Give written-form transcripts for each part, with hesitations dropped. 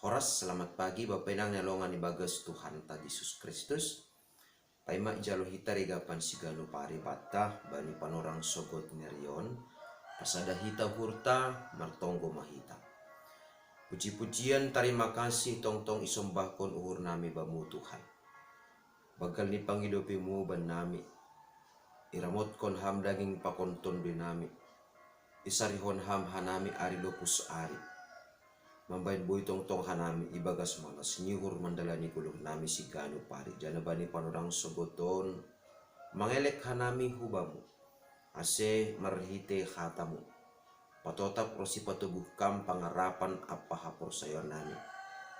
Horas, selamat pagi Bapak Inang nalongan ni bagas Tuhan ta Yesus Kristus. Paima ijalo hita regapan sigalo pari bata bani panorang sogot nerion. Pasada hita hurta martonggo mahita. Puji-pujian terima kasih tong-tong isombahkon uhur nami bamu Tuhan. Bagal ni pangidopimu ban nami. Iramotkon ham daging pakonton binami. Isarihon ham hanami ari lopus ari. Mambain boy tong hanami ibagas malas nyuhur mandalani kulur nami si ganu pari jana bani panorang sogoton mangelek hanami hubamu ase marhite khatamu patotap rosi patubuh kam pangarapan apa hapor sayon nami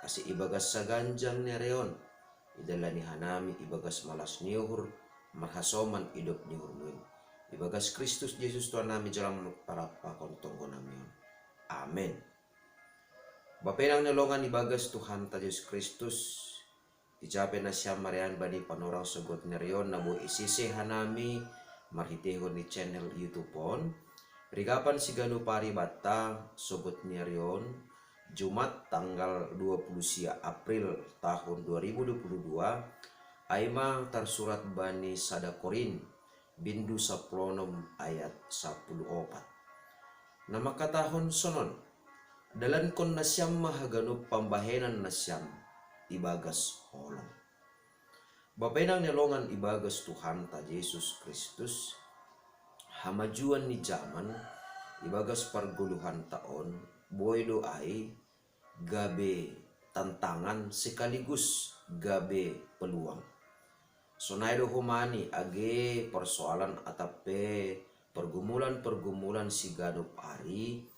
ase ibagas saganjang nereon idalani hanami ibagas malas nyuhur marhasoman idop nyuhur muin ibagas Kristus Yesus Tuhan nami jalan para pakontong nami. Amin. Bapenang nalongan ibagas Tuhan ta Yesus Kristus ijape na siya marian bani panorang sogot nerion na bu isisi hanami marhitehon ni channel YouTube pon rigapan sigano pari bata sogot nerion Jumat tanggal 20 April tahun 2022 aima tersurat bani sada Korin bindu 10 ayat 14 nama katahon sonon dalan kon nasyam mahagano pambahenan nasyam ibagas holong. Bapenang nelongan ibagas Tuhan ta Yesus Kristus hamajuan ni zaman ibagas parguluhan taon boy doai gabe tantangan sekaligus gabe peluang. Sonaido humani age persoalan atape pergumulan si gadup ari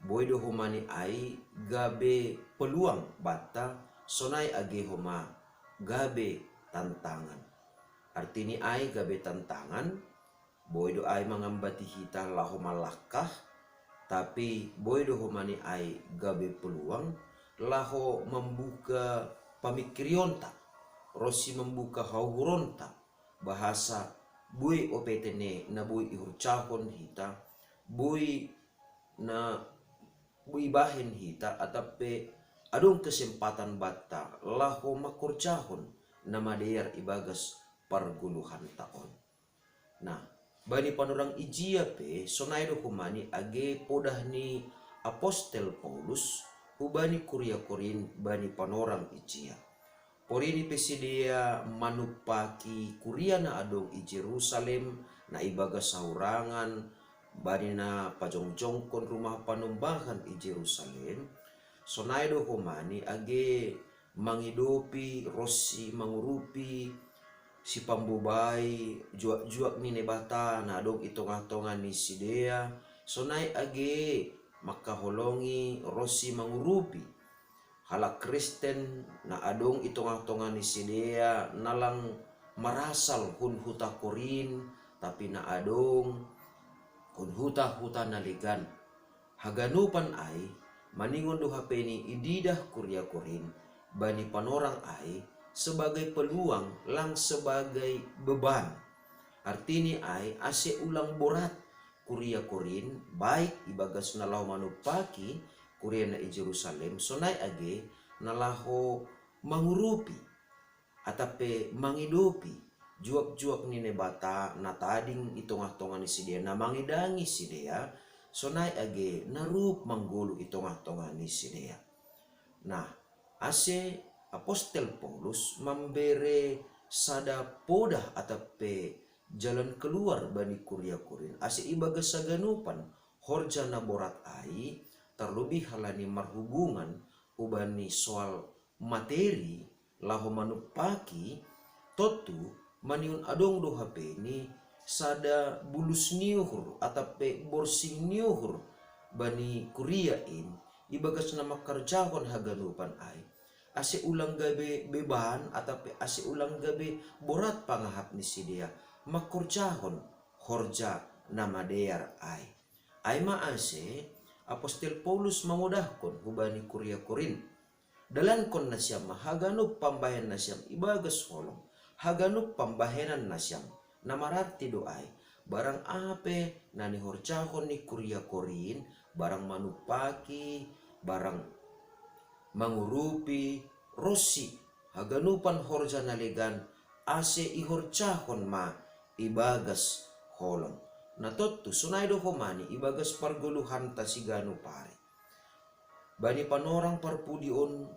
boy do humani ai gabe peluang bata sonai age homa gabe tantangan artini ai gabe tantangan boy do ai mangambati hita lahu malakah tapi boy do humani ai gabe peluang laho membuka pamikirionta rosi membuka hauhuronta bahasa boy opetene na boy ihurcahon hita boy na buibahin hita atape adong kesempatan bata laho makurcahon na madear ibagas parguluhan taon. Nah, bani panorang ijia pe sonaido humani age podah ni Apostel Paulus hubani Kuria Korin bani panorang ijia. Porini pesidia manupaki kuria na adong i Jerusalem na ibagas saurangan bani na pajongjongkon rumah panumbahan i Jerusalem sonaido humani age mangidopi rosi mangurupi si pambubai juak-juak ni nebata na adong itonga-tonga ni sidea sonai age makaholongi rosi mangurupi halak Kristen na adong itonga-tonga ni sidea nalang marasal hun huta Korin tapi na adong kun huta naligan haganupan ai maningon do hapeni ididah Kuria Korin bani panorang ai sebagai peluang lang sebagai beban artini ai ase ulang borat Kuria Korin baik ibagas nalau manupaki Kuria na i Jerusalem sonai age nalaho mangurupi atape mangidopi juak-juak ni nebata na tading itongah-tonga ni sidea na mangidangi sidea sonai age narup manggulu itongah-tonga ni sidea. Nah, ase Apostel Paulus membere sada podah atape jalan keluar bani Kuria Korin ase ibagas saganupan horja na borat ai terlebih halani marhubungan ubani soal materi laho manupaki totu maniun adong do hapeni sada bulus niuhur atape borsing niuhur bani Kuria in ibagas nama kerjahon haganupan ai ase ulang gabe beban atape ase ulang gabe borat pangahap ni sidea makurjahon horja nama dear ai ma ase Apostel Paulus mangudahkon hubani Kuria Korin dalan kon nasyam haganup pambayan nasyam ibagas holong haganup pambahenan nasyam namararti doai barang ape nani horcahon ni Kuria Korin barang manupaki barang mangurupi rosi haganupan horja nalegan ase ihorcahon ma ibagas holong. Natottu sunay do homani ibagas parguluhan ta sigano pare. Bani panorang parpudion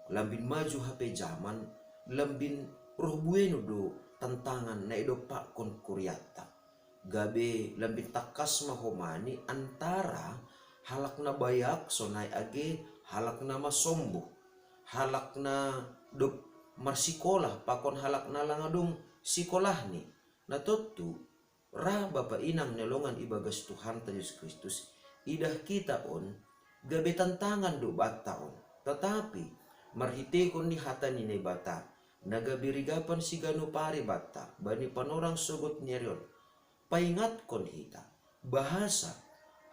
lambin maju HP zaman, lambin roh bueno do tantangan na ido pak kon kuryata. Gabe lambin takas mahomani antara halak na bayak sonay age halak na masombo, halak na do marsikolah pakon halak na langadong sikolah ni. Natottu ra bapa inang nelongan ibagas Tuhan ta Yesus Kristus idah kita on gabe tantangan do bata on, tetapi marhite kon ni hata ni bata nagabirigapan si gano pare bata bani panorang sogot nyerion paingat kon hita bahasa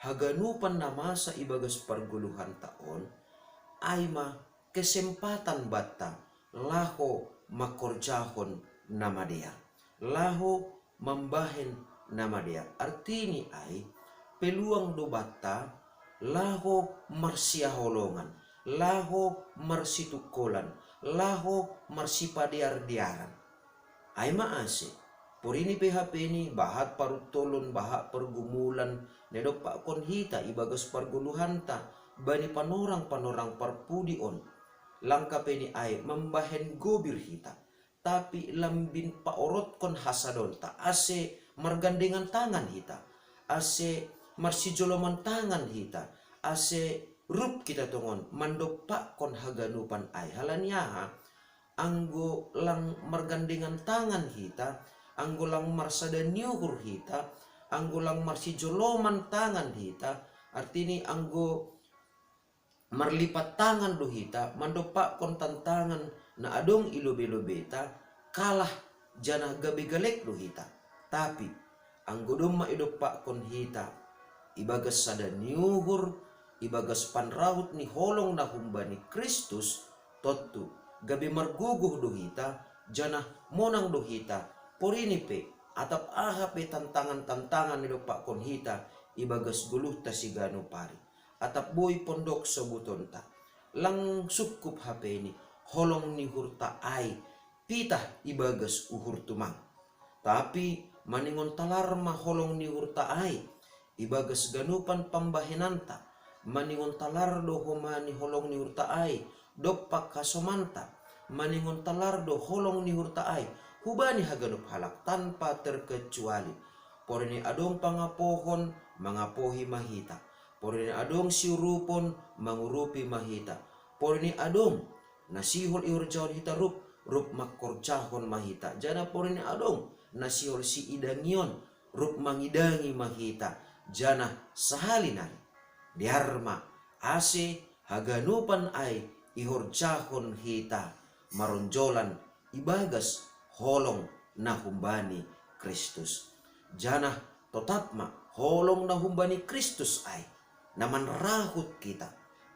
haganupan na masa ibagas parguluhan taon ay ma kesempatan bata laho makorjahon nama dia, laho membahen nama dia. Artini ay peluang do bata laho marsiaholongan, laho marsitukolan, laho marsipadiar-diaran. Ay maase, purini PHP ni bahat parutolon, bahat pergumulan, nedo pak konhita ibagas parguluhanta, bani panorang-panorang parpudion. Langkap ini ay membahen gobir hita, tapi lambin paorot kon hasadon ta, ase margandengan tangan hita, ase marsijoloman tangan hita, ase rup kita tongon mandopak kon haganupan ay halanyaha anggo lang margandengan tangan hita, anggo lang marsada nyuhur hita, anggo lang marsijoloman tangan hita, artini anggo marlipat tangan do hita mandopak kon tantangan na adong ilobe-lobeta kalah jana gabi galek do hita. Tapi anggo dong maidopak kon hita ibagas sada niuhur ibagas panrawut ni holong na humbani Kristus tottu gabi marguguh do hita jana monang do hita porinipe atap ahape tantangan-tantangan ni dopak kon hita ibagas guluh ta sigano pari atap boy pondok sobuton ta lang sukup HP ini holong ni hurta ay pitah ibagas uhur tumang. Tapi maningon talarma holong ni hurta ay ibagas ganupan pambahenanta, maningon talardo homani holong ni hurta ay dopak kasomanta, maningon talardo holong ni hurta ay hubani haganup halak tanpa terkecuali. Poreni adong pangapohon mangapohi mahita, poreni adong siurupon mangurupi mahita, poreni adong nasihol iurjaon hita rup makorjahon mahita, jana poreni adong nasihol si idangion rup mangidangi mahita, jana sahalinan diarma ase haganupan ay ihorjahon hita maronjolan ibagas holong na humbani Kristus. Jana totapma holong na humbani Kristus ay naman rahut kita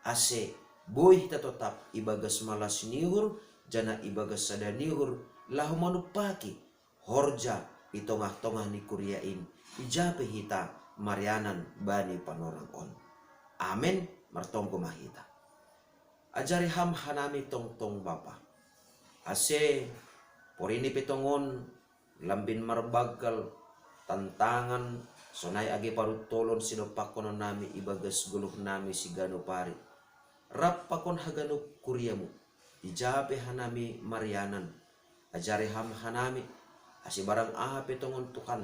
ase boy kita tetap ibagas malas nihur jana ibagas sada nihur lahu manupaki horja itongah-tongah ni kuryain ijape hita marianan bani panorang on. Amen martongko mahita. Ajari ham hanami tong bapa ase porini petongon lambin marbagal tantangan sonay age parutolon sinopakono nami ibagas guluh nami sigano pari rap pakon hagano kuryamu ijape hanami marianan ajari ham hanami asi barang aha petongon tukan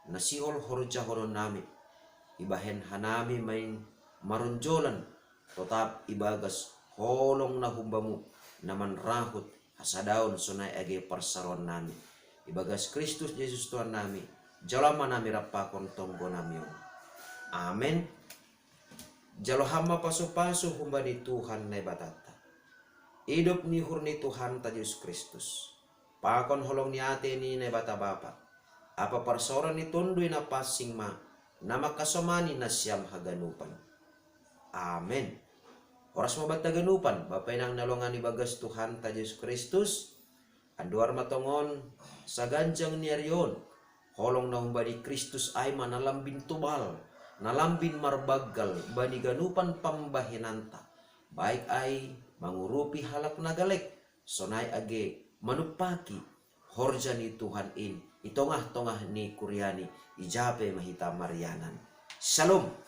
nasihol horja hono nami ibahen hanami main marunjolan tetap ibagas holong na humbamu naman rahut hasadaon sonay age parsaron nami ibagas Kristus Yesus Tuhan nami jalama nami rapakon tonggo nami. Amen. Jalo hama paso-paso humbani Tuhan na batata. Hidup ni hurni Tuhan ta Yesus Kristus. Pakon holong ni ate ni na bata bapa. Apa parsoran ni tundoy na pasing ma na makasomani na siyam haganupan. Amen. Oras mabata ganupan, bapay nang nalongan ni bagas Tuhan ta Yesus Kristus. Anduar matongon sa ganjang niyaryon. Holong na humbani Kristus ay manalambin tubal, nalambin marbagal, bani ganupan pambahinanta. Baik ay mangurupi halak nagalek, sonai age manupaki, horja ni Tuhan in, itongah-tongah ni kuryani, ijape mahita marianan. Shalom.